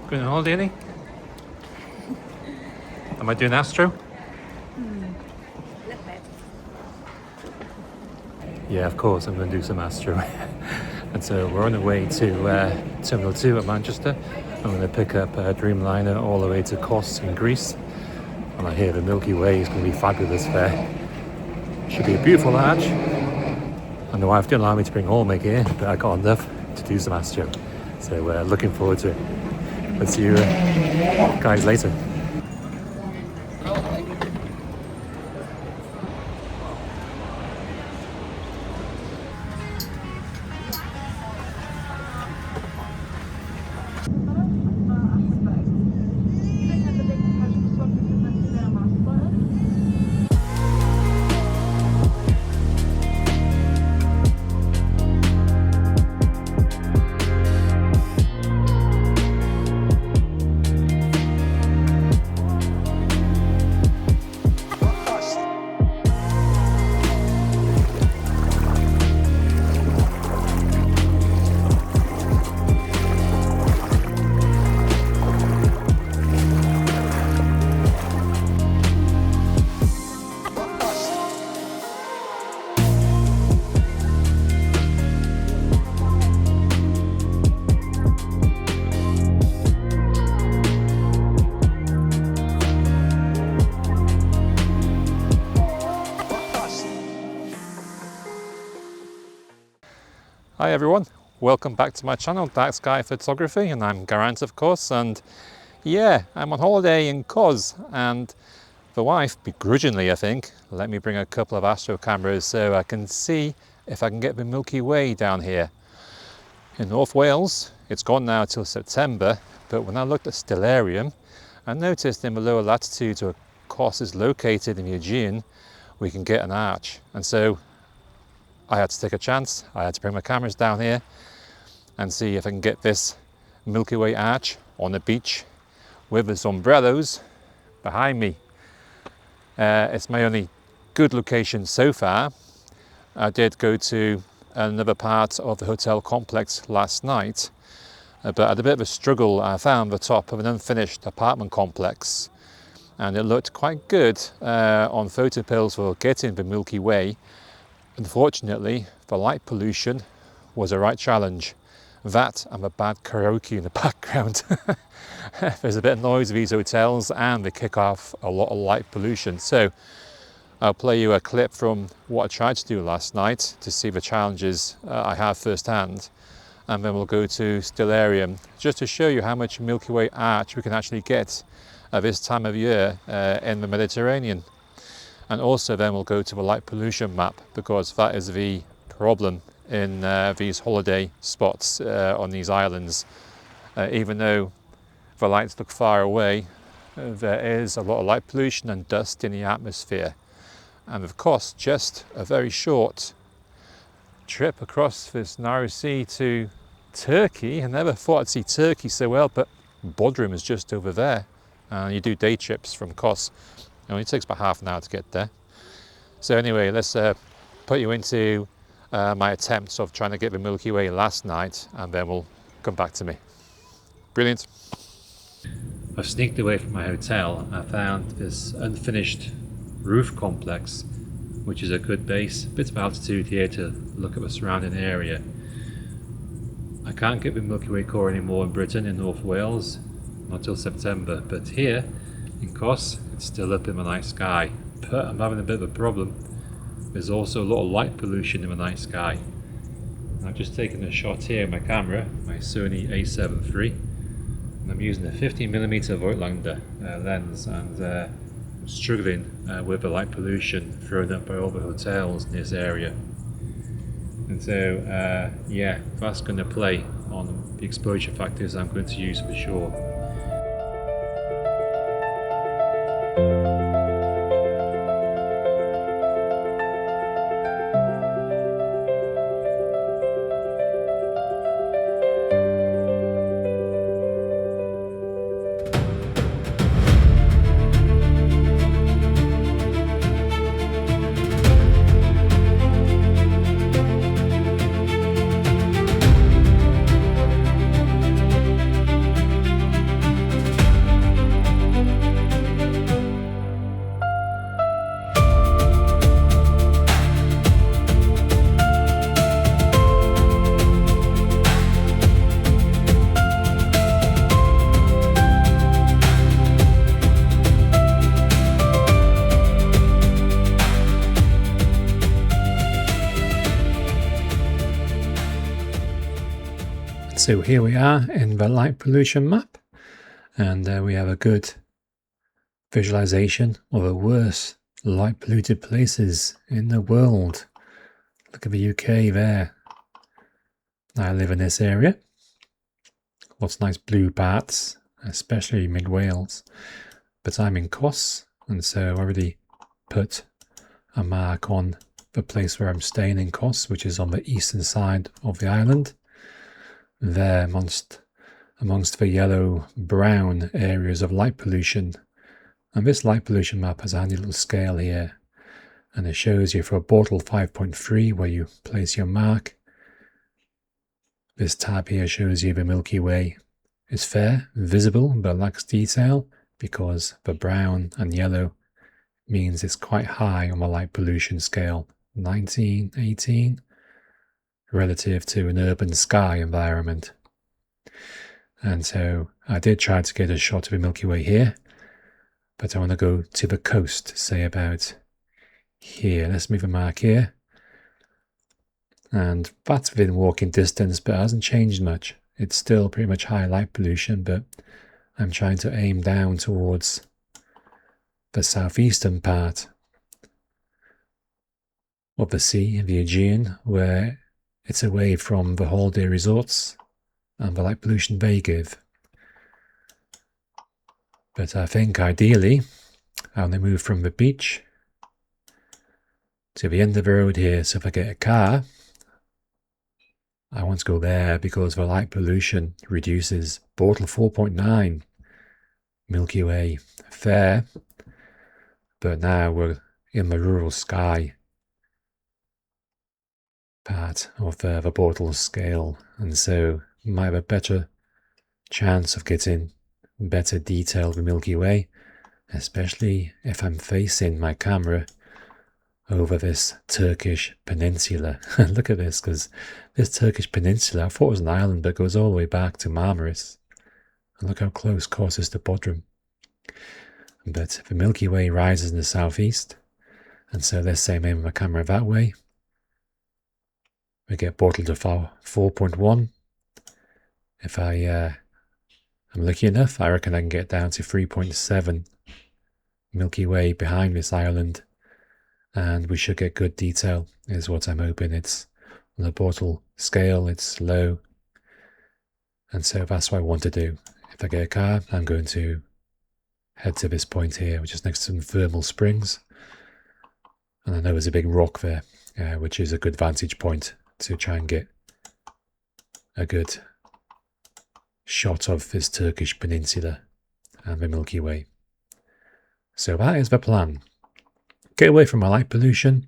Going on holiday, Annie? Am I doing astro? Little bit. Yeah, of course, I'm going to do some astro. And so we're on the way to Terminal 2 at Manchester. I'm going to pick up a Dreamliner all the way to Kos in Greece. And I hear the Milky Way is going to be fabulous there. Should be a beautiful arch. And the wife didn't allow me to bring Hallmark here, but I got enough to do some astro. So looking forward to it. Let's see you guys later. Hi everyone, welcome back to my channel, Dark Sky Photography, and I'm Garant, of course, and yeah, I'm on holiday in Kos, and the wife, begrudgingly I think, let me bring a couple of astro cameras so I can see if I can get the Milky Way down here. In North Wales, it's gone now till September, but when I looked at Stellarium, I noticed in the lower latitudes where Kos is located in the Aegean, we can get an arch, and so I had to take a chance. I had to bring my cameras down here and see if I can get this Milky Way arch on the beach with the sombreros behind me. It's my only good location so far. I did go to another part of the hotel complex last night, but I had a bit of a struggle. I found the top of an unfinished apartment complex and it looked quite good on photo pills for getting the Milky Way. Unfortunately, the light pollution was a right challenge. That and the bad karaoke in the background. There's a bit of noise in these hotels and they kick off a lot of light pollution. So I'll play you a clip from what I tried to do last night to see the challenges I have firsthand. And then we'll go to Stellarium just to show you how much Milky Way arch we can actually get at this time of year in the Mediterranean. And also then we'll go to the light pollution map, because that is the problem in these holiday spots on these islands. Even though the lights look far away, there is a lot of light pollution and dust in the atmosphere. And of course, just a very short trip across this narrow sea to Turkey. I never thought I'd see Turkey so well, but Bodrum is just over there. And you do day trips from Kos. It only takes about half an hour to get there. So anyway, let's put you into my attempts of trying to get the Milky Way last night, and then we'll come back to me. Brilliant. I've sneaked away from my hotel. I found this unfinished roof complex, which is a good base. A bit of altitude here to look at the surrounding area. I can't get the Milky Way Core anymore in Britain, in North Wales, not till September, but here in Kos, it's still up in the night sky, but I'm having a bit of a problem. There's also a lot of light pollution in the night sky. I've just taken a shot here with my camera, my Sony A7iii, and I'm using a 15mm Voigtlander lens, and I'm struggling with the light pollution thrown up by all the hotels in this area. And so, yeah, that's going to play on the exposure factors I'm going to use for sure. So here we are in the light pollution map, and we have a good visualization of the worst light polluted places in the world. Look at the UK there. I live in this area. Lots of nice blue parts, especially mid Wales. But I'm in Kos, and so I already put a mark on the place where I'm staying in Kos, which is on the eastern side of the island. There, amongst the yellow-brown areas of light pollution. And this light pollution map has a handy little scale here, and it shows you for a Bortle 5.3 where you place your mark. This tab here shows you the Milky Way is fair, visible, but lacks detail, because the brown and yellow means it's quite high on the light pollution scale, 19, 18, relative to an urban sky environment. And so I did try to get a shot of the Milky Way here, but I want to go to the coast, say about here. Let's move a mark here. And that's within walking distance, but it hasn't changed much. It's still pretty much high light pollution, but I'm trying to aim down towards the southeastern part of the sea, the Aegean, where it's away from the holiday resorts and the light pollution they give. But I think ideally I want to move from the beach to the end of the road here. So if I get a car, I want to go there because the light pollution reduces. Bortle 4.9, Milky Way fair, but now we're in the rural sky part of the Bortle scale, and so might have a better chance of getting better detail of the Milky Way, especially if I'm facing my camera over this Turkish peninsula. Look at this, because this Turkish peninsula, I thought it was an island, but goes all the way back to Marmaris. And look how close Kos is to Bodrum. But the Milky Way rises in the southeast, and so let's say I'm aiming my camera that way. We get Bortle to 4.1. If I'm lucky enough, I reckon I can get down to 3.7 Milky Way behind this island, and we should get good detail, is what I'm hoping. It's on the Bortle scale, it's low, and so that's what I want to do. If I get a car, I'm going to head to this point here, which is next to some thermal springs, and I know there's a big rock there, which is a good vantage point to try and get a good shot of this Turkish peninsula and the Milky Way. So that is the plan. Get away from my light pollution,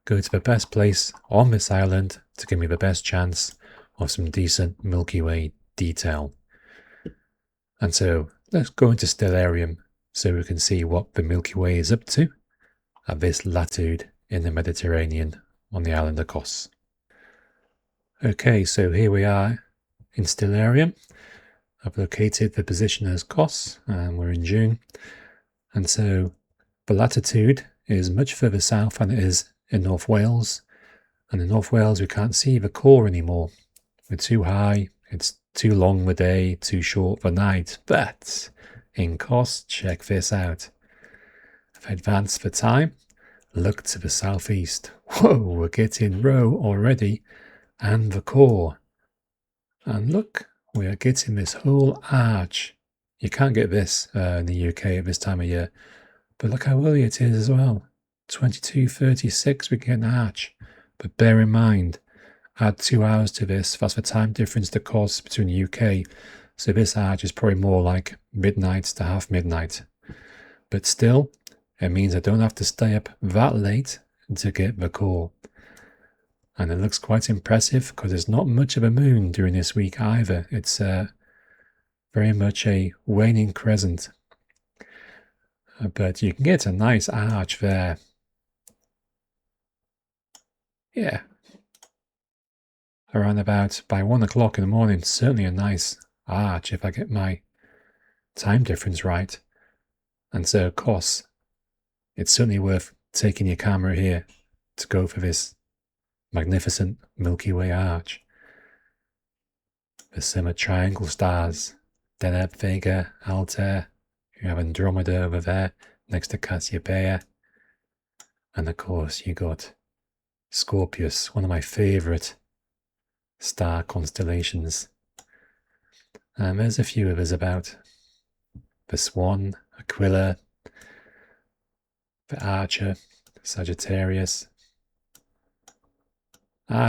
go to the best place on this island to give me the best chance of some decent Milky Way detail. And so let's go into Stellarium so we can see what the Milky Way is up to at this latitude in the Mediterranean on the island of Kos. Okay, so here we are in Stellarium. I've located the position as Kos, and we're in June. And so the latitude is much further south than it is in North Wales. And in North Wales, we can't see the core anymore. We're too high, it's too long the day, too short the night. But in Kos, check this out. If I advance the time, look to the southeast. Whoa, we're getting Rho already, and the core. And look, we are getting this whole arch. You can't get this in the UK at this time of year, but look how early it is as well. 22:36, we get an arch. But bear in mind, add 2 hours to this, that's the time difference to Kos between the UK. So this arch is probably more like midnight to half midnight. But still, it means I don't have to stay up that late to get the core. And it looks quite impressive because there's not much of a moon during this week either. It's very much a waning crescent. But you can get a nice arch there. Yeah. Around about by 1 o'clock in the morning, certainly a nice arch if I get my time difference right. And so, of course, it's certainly worth taking your camera here to go for this magnificent Milky Way arch. the summer triangle stars, Deneb, Vega, Altair. You have Andromeda over there next to Cassiopeia. And of course you got Scorpius, one of my favourite star constellations. And there's a few others about. The Swan, Aquila, the Archer, Sagittarius.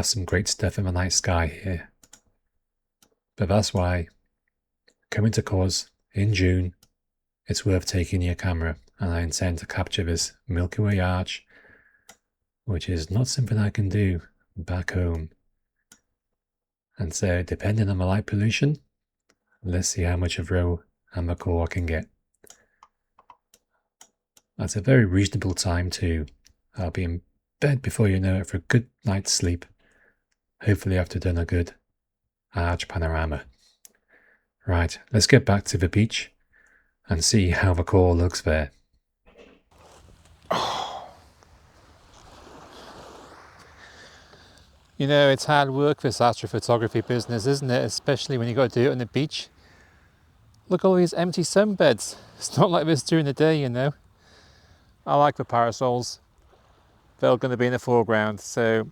Some great stuff in the night sky here. But that's why, coming to Kos in June, it's worth taking your camera, and I intend to capture this Milky Way arch, which is not something I can do back home. And so, depending on the light pollution, let's see how much of RAW and the core I can get. That's a very reasonable time too. I'll be in bed before you know it for a good night's sleep. Hopefully after done a good arch panorama. Right, let's get back to the beach and see how the core looks there. You know, it's hard work, this astrophotography business, isn't it? Especially when you got to do it on the beach. Look at all these empty sunbeds. It's not like this during the day, you know. I like the parasols. They're going to be in the foreground, so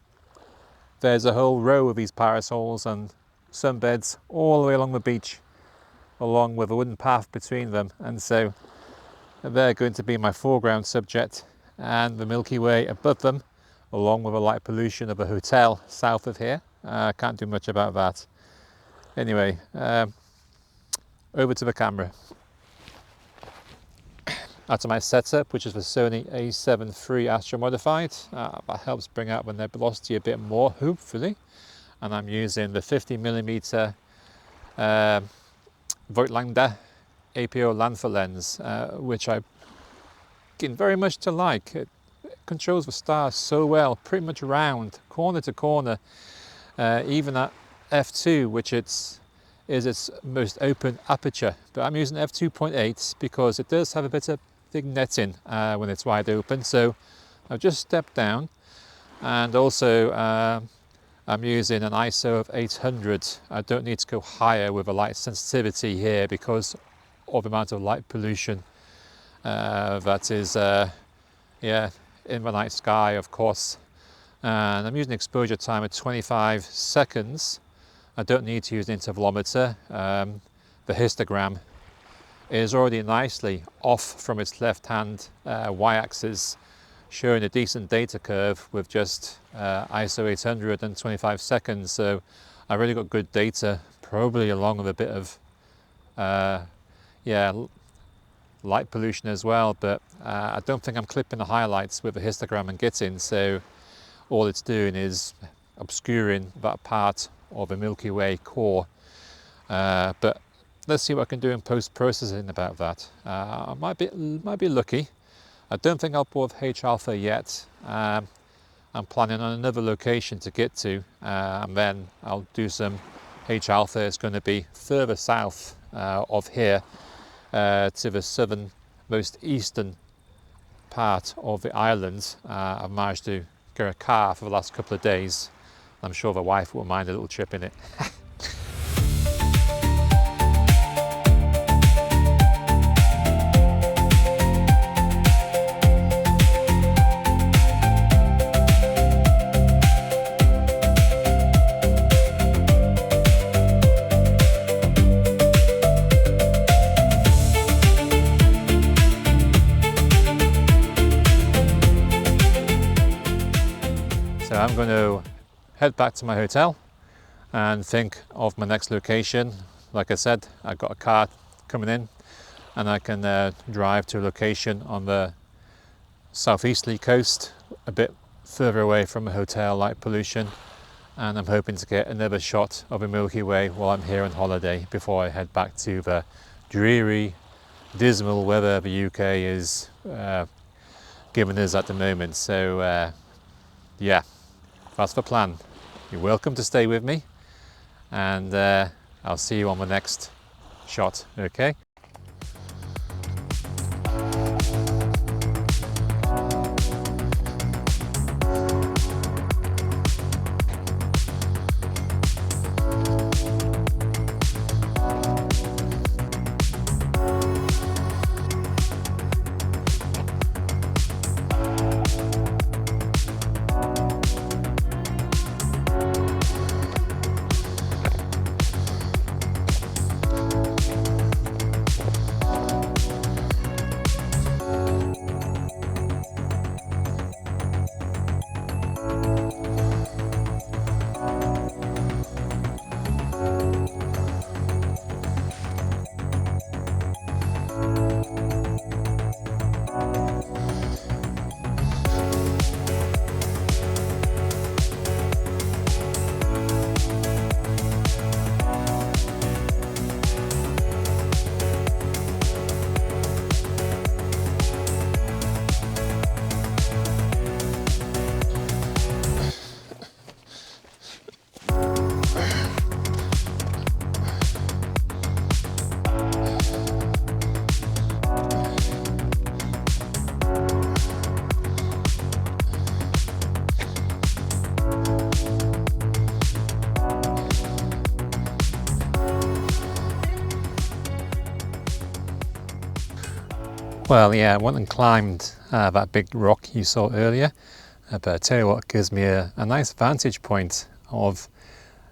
there's a whole row of these parasols and sunbeds all the way along the beach, along with a wooden path between them, and so they're going to be my foreground subject, and the Milky Way above them, along with the light pollution of a hotel south of here. I can't do much about that. Anyway, over to the camera. That's my setup, which is the Sony A7iii Astro Modified. That helps bring out the nebulosity a bit more, hopefully. And I'm using the 50mm Voigtlander APO Lanther lens, which I begin very much to like. It controls the stars so well, pretty much round, corner to corner, even at f2, which is its most open aperture. But I'm using f2.8 because it does have a bit of big netting when it's wide open. So I've just stepped down, and also I'm using an ISO of 800. I don't need to go higher with a light sensitivity here because of the amount of light pollution that is in the night sky, of course. And I'm using exposure time of 25 seconds. I don't need to use an intervalometer. The histogram is already nicely off from its left-hand y-axis, showing a decent data curve with just ISO 800 and 25 seconds. So I really got good data, probably along with a bit of light pollution as well, but I don't think I'm clipping the highlights with the histogram and getting, so all it's doing is obscuring that part of the Milky Way core. But let's see what I can do in post-processing about that. I might be lucky. I don't think I'll pull H-alpha yet. I'm planning on another location to get to, and then I'll do some H-alpha. It's going to be further south of here, to the southernmost eastern part of the island. I've managed to get a car for the last couple of days. I'm sure the wife won't mind a little trip in it. So I'm going to head back to my hotel and think of my next location. Like I said, I've got a car coming in, and I can drive to a location on the southeasterly coast, a bit further away from the hotel light pollution, and I'm hoping to get another shot of the Milky Way while I'm here on holiday before I head back to the dreary, dismal weather the UK is giving us at the moment. So yeah, that's the plan. You're welcome to stay with me, and I'll see you on the next shot, okay? Well, yeah, I went and climbed that big rock you saw earlier, but I tell you what gives me a nice vantage point of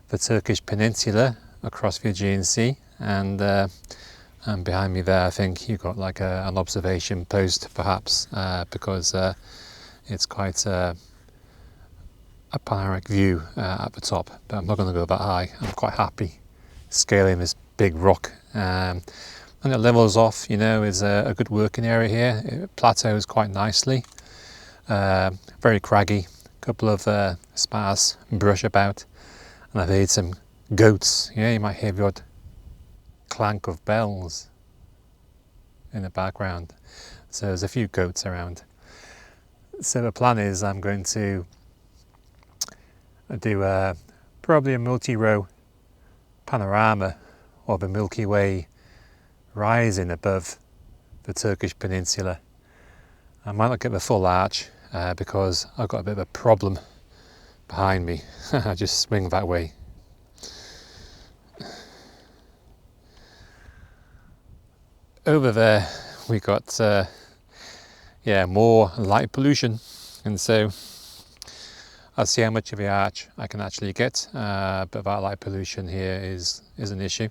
the Turkish peninsula across the Aegean Sea, and behind me there I think you've got like an observation post perhaps, because it's quite a panoramic view at the top, but I'm not going to go that high. I'm quite happy scaling this big rock. And it levels off, you know, is a good working area here. It plateaus quite nicely. Very craggy, a couple of sparse brush about, and I've heard some goats. Yeah, you might hear the odd clank of bells in the background. So there's a few goats around. So the plan is I'm going to do probably a multi-row panorama of the Milky Way rising above the Turkish peninsula. I might not get the full arch because I've got a bit of a problem behind me. I just swing that way. Over there we got more light pollution, and so I'll see how much of the arch I can actually get, but that light pollution here is an issue.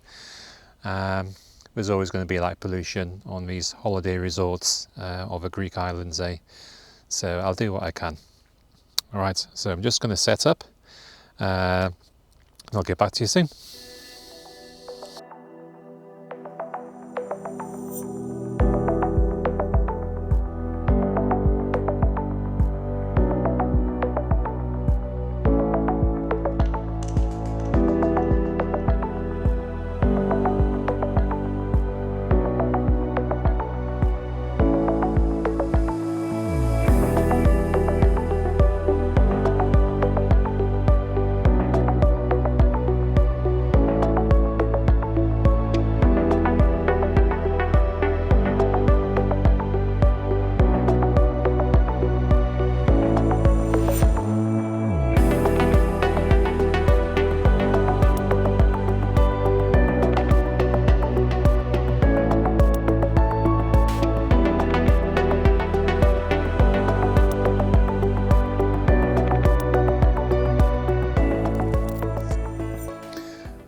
There's always going to be light pollution on these holiday resorts of the Greek islands, so I'll do what I can. Alright, so I'm just going to set up, and I'll get back to you soon.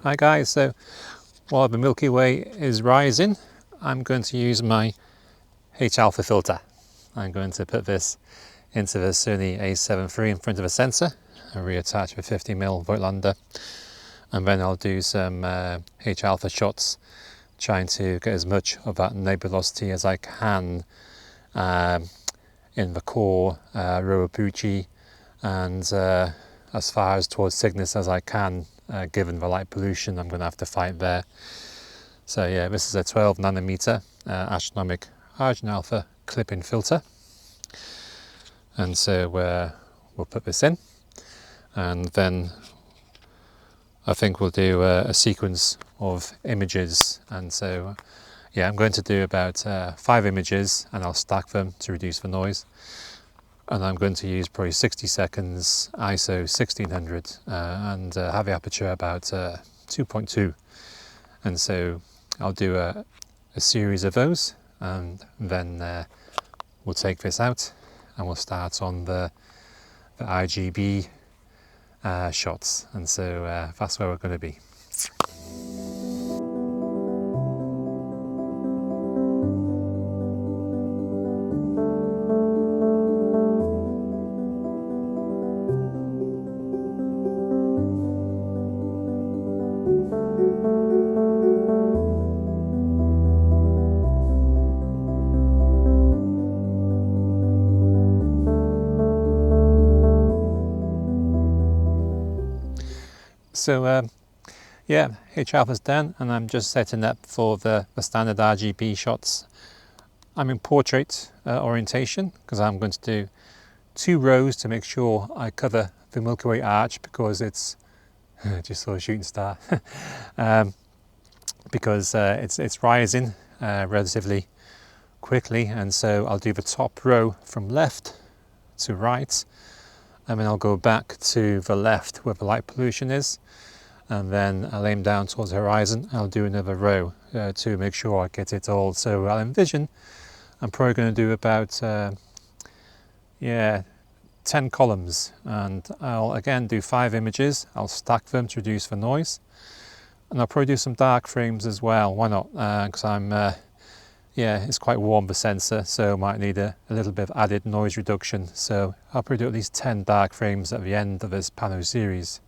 Hi guys, so while the Milky Way is rising, I'm going to use my H-alpha filter. I'm going to put this into the Sony A7iii in front of a sensor and reattach the 50mm Voigtlander, and then I'll do some H-alpha shots, trying to get as much of that nebulosity as I can in the core, Roapuchi, and as far as towards Cygnus as I can. Given the light pollution I'm going to have to fight there. So yeah, this is a 12nm astronomic Argent alpha clip-in filter, and so we'll put this in, and then I think we'll do a sequence of images. And so yeah, I'm going to do about 5 images, and I'll stack them to reduce the noise. And I'm going to use probably 60 seconds ISO 1600 and have the aperture about 2.2. And so I'll do a series of those, and then we'll take this out and we'll start on the RGB shots. And so that's where we're going to be. So yeah, H-alpha's done, and I'm just setting up for the standard RGB shots. I'm in portrait orientation because I'm going to do 2 rows to make sure I cover the Milky Way arch, because it's just saw a shooting star because it's rising relatively quickly, and so I'll do the top row from left to right, and then I'll go back to the left where the light pollution is, and then I'll aim down towards the horizon. I'll do another row to make sure I get it all. So I'll envision I'm probably going to do about yeah, 10 columns, and I'll again do 5 images. I'll stack them to reduce the noise, and I'll probably do some dark frames as well. Why not? Because I'm yeah, it's quite warm, the sensor, so might need a little bit of added noise reduction. So I'll probably do at least 10 dark frames at the end of this pano series.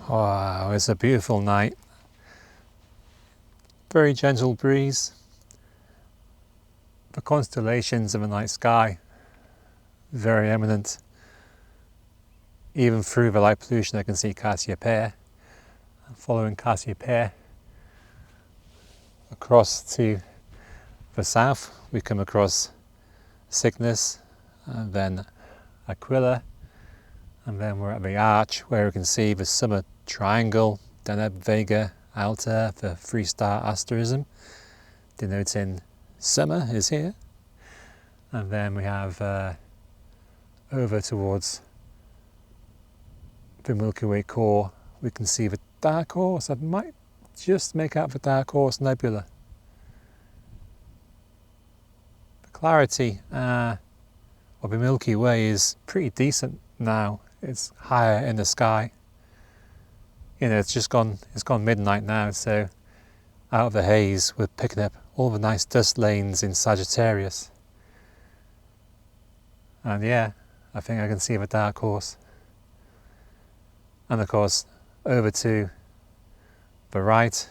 Wow, it's a beautiful night. Very gentle breeze. The constellations of the night sky, very eminent. Even through the light pollution I can see Cassiopeia. Following Cassiopeia across to the south we come across Cygnus, and then Aquila, and then we're at the arch where we can see the summer triangle, Deneb, Vega, Altair, the 3-star asterism denoting summer is here. And then we have over towards the Milky Way Core, we can see the Dark Horse. I might just make out the Dark Horse Nebula. The clarity of the Milky Way is pretty decent now. It's higher in the sky. You know, it's gone midnight now, so out of the haze we're picking up all the nice dust lanes in Sagittarius. And yeah, I think I can see the Dark Horse. And of course, over to the right,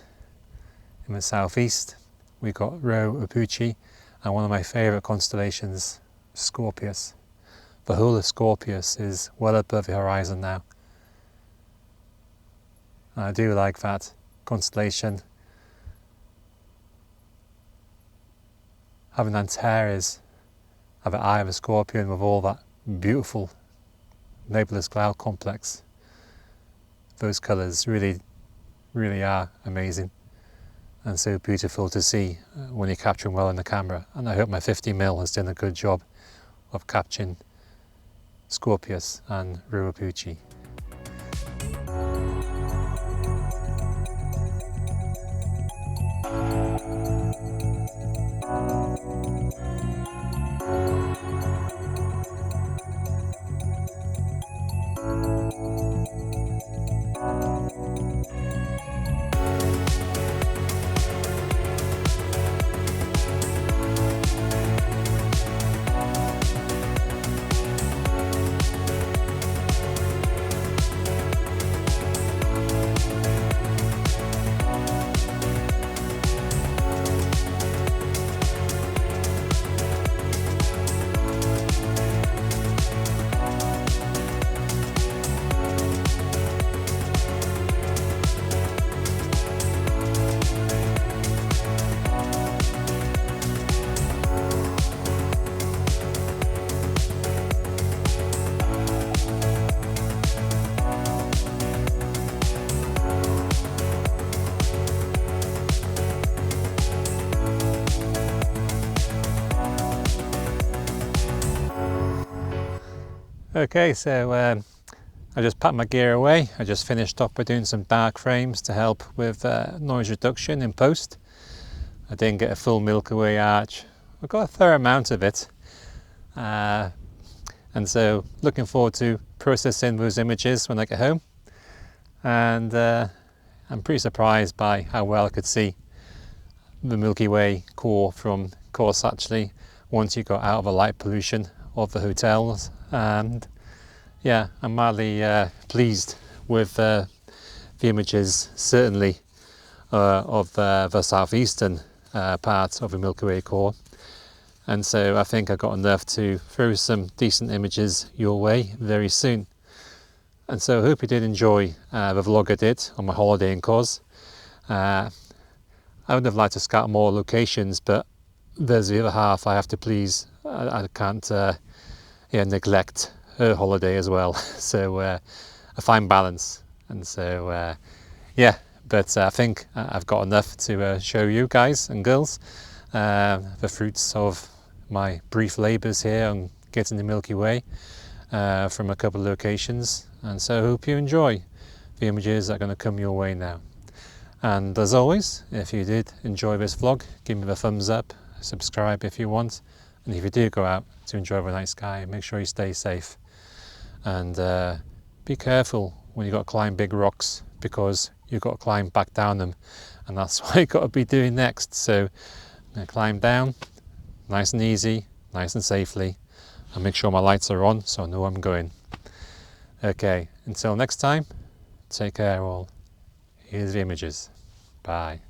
in the southeast, we've got Rho Ophiuchi, and one of my favourite constellations, Scorpius. The whole of Scorpius is well above the horizon now. And I do like that constellation. Having Antares at the eye of a scorpion with all that beautiful nebulous cloud complex. Those colours really are amazing and so beautiful to see when you capture them well in the camera. And I hope my 50mm has done a good job of capturing Scorpius and Rho Ophiuchi. Okay, so I just packed my gear away. I just finished up by doing some dark frames to help with noise reduction in post. I didn't get a full Milky Way arch. I got a fair amount of it. And so looking forward to processing those images when I get home. And I'm pretty surprised by how well I could see the Milky Way core from Kos actually once you got out of the light pollution of the hotels. And yeah, I'm mildly pleased with the images, certainly of the southeastern part of the Milky Way Core. and so I think I got enough to throw some decent images your way very soon. And so I hope you did enjoy the vlog I did on my holiday in Kos. I would have liked to scout more locations, but there's the other half I have to please. I can't neglect her holiday as well. So a fine balance. And so yeah, but I think I've got enough to show you guys and girls the fruits of my brief labours here on getting the Milky Way from a couple of locations. And so I hope you enjoy the images that are going to come your way now. And as always, if you did enjoy this vlog, give me the thumbs up, subscribe if you want, and if you do go out to enjoy the night sky, make sure you stay safe. And be careful when you've got to climb big rocks, because you've got to climb back down them, and that's what you've got to be doing next. So I'm going to climb down, nice and easy, nice and safely, and make sure my lights are on so I know where I'm going. Okay, until next time, take care all. Here's the images. Bye.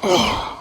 Oh.